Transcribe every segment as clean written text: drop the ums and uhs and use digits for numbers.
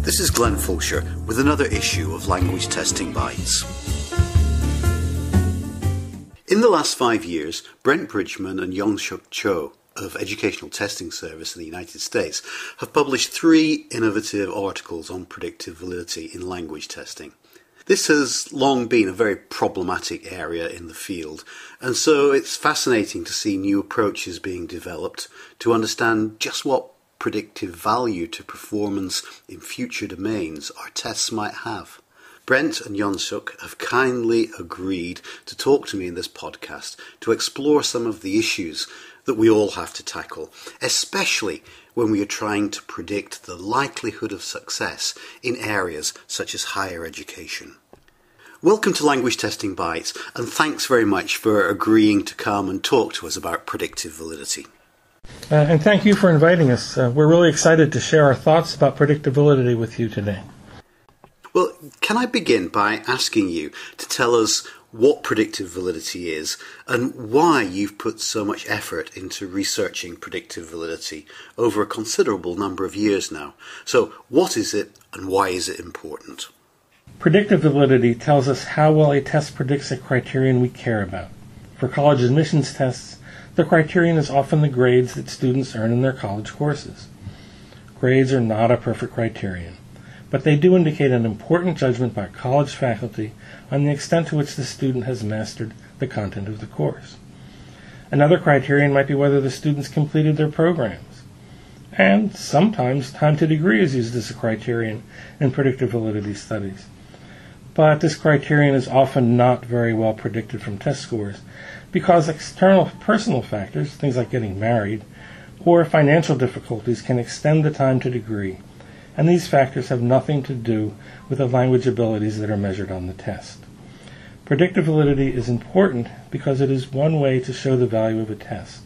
This is Glenn Fulcher with another issue of Language Testing Bytes. In the last 5 years, Brent Bridgeman and Yeonsuk Cho of Educational Testing Service in the United States have published 3 innovative articles on predictive validity in language testing. This has long been a very problematic area in the field, and so it's fascinating to see new approaches being developed to understand just what predictive value to performance in future domains our tests might have. Brent and Yeonsuk have kindly agreed to talk to me in this podcast to explore some of the issues that we all have to tackle, especially when we are trying to predict the likelihood of success in areas such as higher education. Welcome to Language Testing Bytes, and thanks very much for agreeing to come and talk to us about predictive validity. And thank you for inviting us. We're really excited to share our thoughts about predictive validity with you today. Well, can I begin by asking you to tell us what predictive validity is and why you've put so much effort into researching predictive validity over a considerable number of years now. So what is it and why is it important? Predictive validity tells us how well a test predicts a criterion we care about. For college admissions tests, the criterion is often the grades that students earn in their college courses. Grades are not a perfect criterion, but they do indicate an important judgment by college faculty on the extent to which the student has mastered the content of the course. Another criterion might be whether the students completed their programs. And sometimes time to degree is used as a criterion in predictive validity studies. But this criterion is often not very well predicted from test scores because external personal factors, things like getting married, or financial difficulties can extend the time to degree, and these factors have nothing to do with the language abilities that are measured on the test. Predictive validity is important because it is one way to show the value of a test.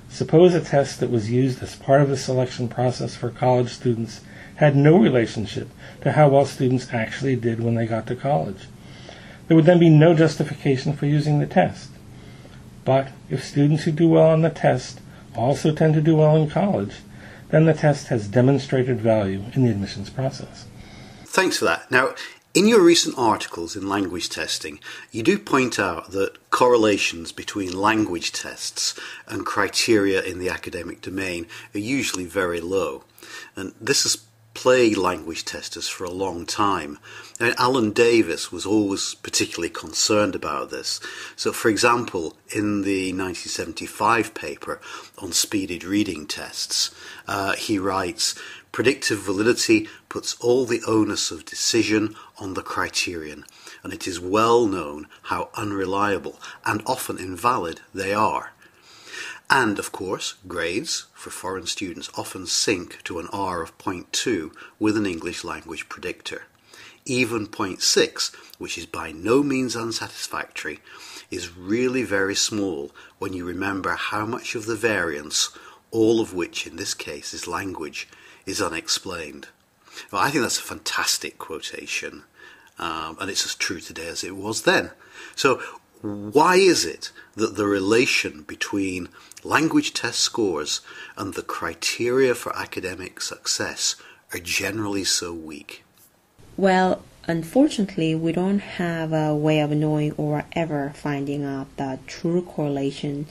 Suppose a test that was used as part of the selection process for college students had no relationship to how well students actually did when they got to college. There would then be no justification for using the test. But if students who do well on the test also tend to do well in college, then the test has demonstrated value in the admissions process. Thanks for that. Now, in your recent articles in language testing, you do point out that correlations between language tests and criteria in the academic domain are usually very low. And this has plagued language testers for a long time. Now, Alan Davis was always particularly concerned about this. So, for example, in the 1975 paper on speeded reading tests, he writes, "Predictive validity puts all the onus of decision on the criterion, and it is well known how unreliable and often invalid they are. And, of course, grades for foreign students often sink to an R of 0.2 with an English language predictor. Even 0.6, which is by no means unsatisfactory, is really very small when you remember how much of the variance, all of which in this case is language, is unexplained." Well, I think that's a fantastic quotation, and it's as true today as it was then. So why is it that the relation between language test scores and the criteria for academic success are generally so weak? Well, unfortunately, we don't have a way of knowing or ever finding out the true correlation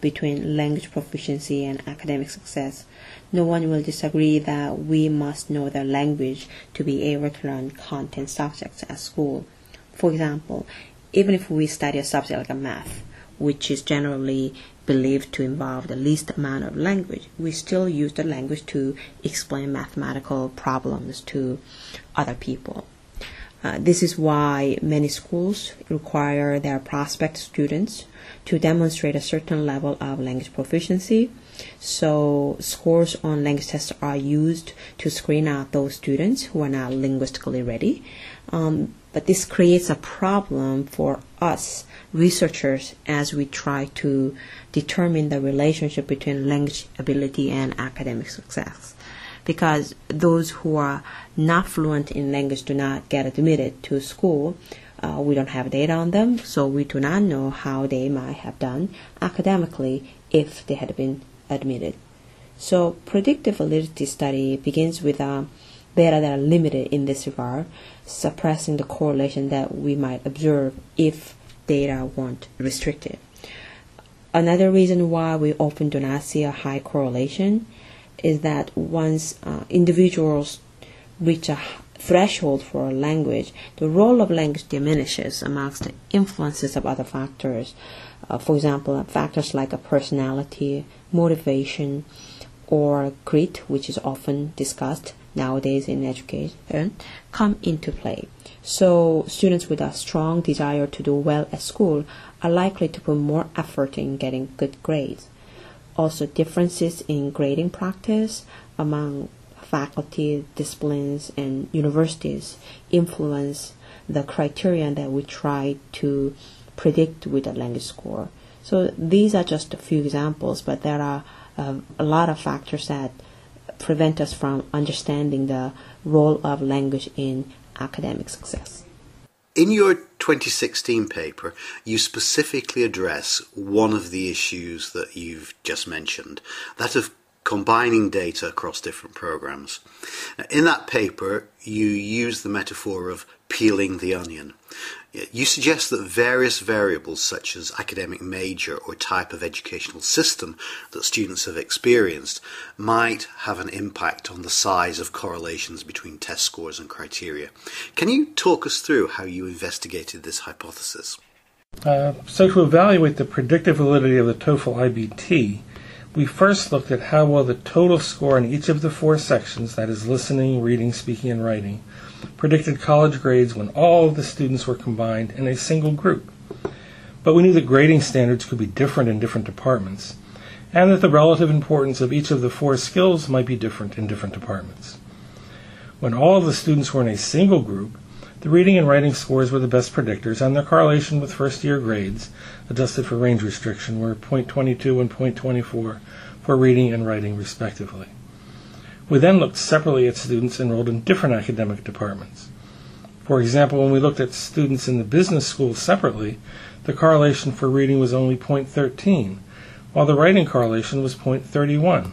between language proficiency and academic success. No one will disagree that we must know the language to be able to learn content subjects at school. For example, even if we study a subject like math, which is generally believed to involve the least amount of language, we still use the language to explain mathematical problems to other people. This is why many schools require their prospect students to demonstrate a certain level of language proficiency. So scores on language tests are used to screen out those students who are not linguistically ready. But this creates a problem for us researchers as we try to determine the relationship between language ability and academic success. Because those who are not fluent in language do not get admitted to school. We don't have data on them, so we do not know how they might have done academically if they had been admitted. So predictive validity study begins with a data that are limited in this regard, suppressing the correlation that we might observe if data weren't restricted. Another reason why we often do not see a high correlation is that once individuals reach a threshold for a language, the role of language diminishes amongst the influences of other factors. For example, factors like a personality, motivation, or grit, which is often discussed nowadays in education, come into play. So students with a strong desire to do well at school are likely to put more effort in getting good grades. Also, differences in grading practice among faculty, disciplines, and universities influence the criterion that we try to predict with a language score. So these are just a few examples, but there are a lot of factors that prevent us from understanding the role of language in academic success. In your 2016 paper, you specifically address one of the issues that you've just mentioned, that of combining data across different programs. In that paper, you use the metaphor of peeling the onion. You suggest that various variables such as academic major or type of educational system that students have experienced might have an impact on the size of correlations between test scores and criteria. Can you talk us through how you investigated this hypothesis? So to evaluate the predictive validity of the TOEFL IBT, we first looked at how well the total score in each of the 4 sections, that is listening, reading, speaking, and writing, predicted college grades when all of the students were combined in a single group. But we knew that grading standards could be different in different departments, and that the relative importance of each of the 4 skills might be different in different departments. When all of the students were in a single group, the reading and writing scores were the best predictors, and their correlation with first-year grades, adjusted for range restriction, were 0.22 and 0.24 for reading and writing, respectively. We then looked separately at students enrolled in different academic departments. For example, when we looked at students in the business school separately, the correlation for reading was only 0.13, while the writing correlation was 0.31.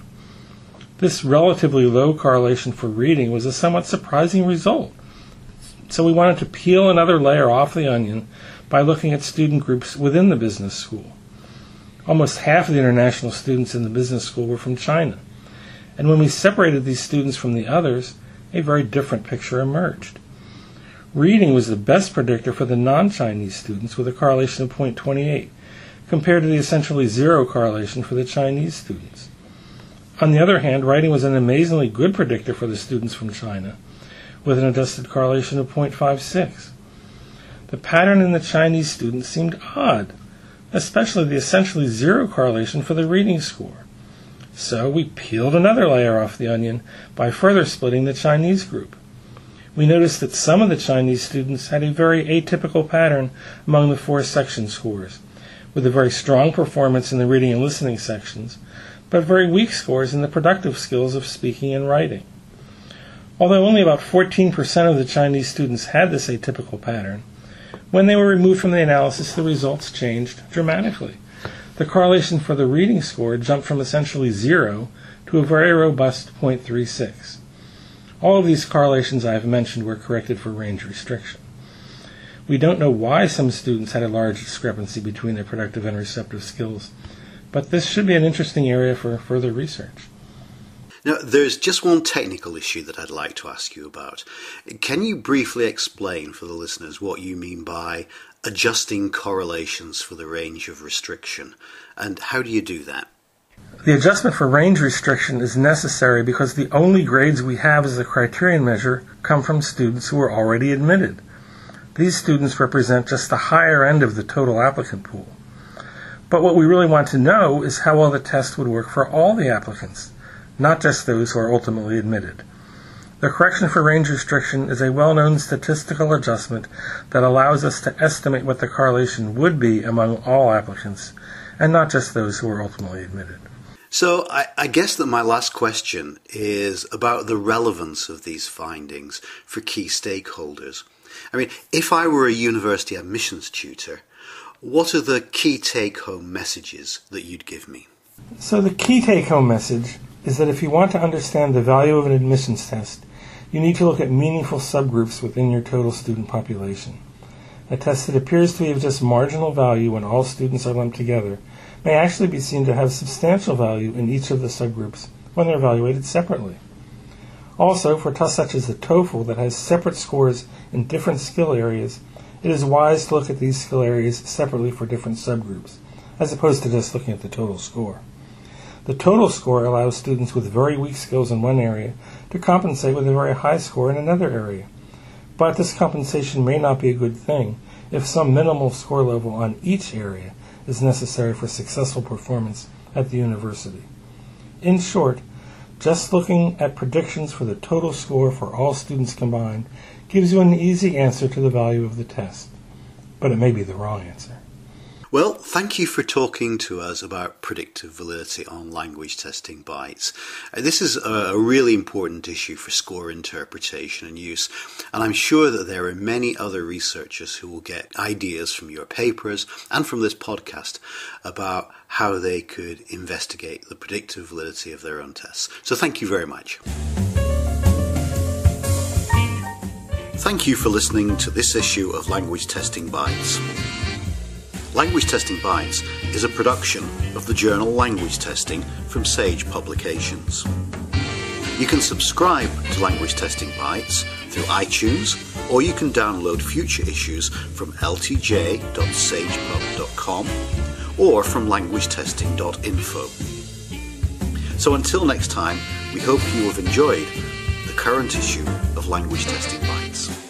This relatively low correlation for reading was a somewhat surprising result. So we wanted to peel another layer off the onion by looking at student groups within the business school. Almost half of the international students in the business school were from China. And when we separated these students from the others, a very different picture emerged. Reading was the best predictor for the non-Chinese students with a correlation of 0.28, compared to the essentially zero correlation for the Chinese students. On the other hand, writing was an amazingly good predictor for the students from China, with an adjusted correlation of 0.56. The pattern in the Chinese students seemed odd, especially the essentially zero correlation for the reading score. So we peeled another layer off the onion by further splitting the Chinese group. We noticed that some of the Chinese students had a very atypical pattern among the 4 section scores, with a very strong performance in the reading and listening sections, but very weak scores in the productive skills of speaking and writing. Although only about 14% of the Chinese students had this atypical pattern, when they were removed from the analysis, the results changed dramatically. The correlation for the reading score jumped from essentially zero to a very robust 0.36. All of these correlations I have mentioned were corrected for range restriction. We don't know why some students had a large discrepancy between their productive and receptive skills, but this should be an interesting area for further research. Now, there's just one technical issue that I'd like to ask you about. Can you briefly explain for the listeners what you mean by adjusting correlations for the range of restriction, and how do you do that? The adjustment for range restriction is necessary because the only grades we have as a criterion measure come from students who are already admitted. These students represent just the higher end of the total applicant pool. But what we really want to know is how well the test would work for all the applicants, not just those who are ultimately admitted. The correction for range restriction is a well-known statistical adjustment that allows us to estimate what the correlation would be among all applicants, and not just those who are ultimately admitted. So I guess that my last question is about the relevance of these findings for key stakeholders. I mean, if I were a university admissions tutor, what are the key take-home messages that you'd give me? So the key take-home message is that if you want to understand the value of an admissions test, you need to look at meaningful subgroups within your total student population. A test that appears to be of just marginal value when all students are lumped together may actually be seen to have substantial value in each of the subgroups when they're evaluated separately. Also, for tests such as the TOEFL that has separate scores in different skill areas, it is wise to look at these skill areas separately for different subgroups, as opposed to just looking at the total score. The total score allows students with very weak skills in one area to compensate with a very high score in another area. But this compensation may not be a good thing if some minimal score level on each area is necessary for successful performance at the university. In short, just looking at predictions for the total score for all students combined gives you an easy answer to the value of the test, but it may be the wrong answer. Well, thank you for talking to us about predictive validity on language testing Bytes. This is a really important issue for score interpretation and use, and I'm sure that there are many other researchers who will get ideas from your papers and from this podcast about how they could investigate the predictive validity of their own tests. So thank you very much. Thank you for listening to this issue of Language Testing Bytes. Language Testing Bytes is a production of the journal Language Testing from Sage Publications. You can subscribe to Language Testing Bytes through iTunes, or you can download future issues from ltj.sagepub.com or from languagetesting.info. So until next time, we hope you have enjoyed the current issue of Language Testing Bytes.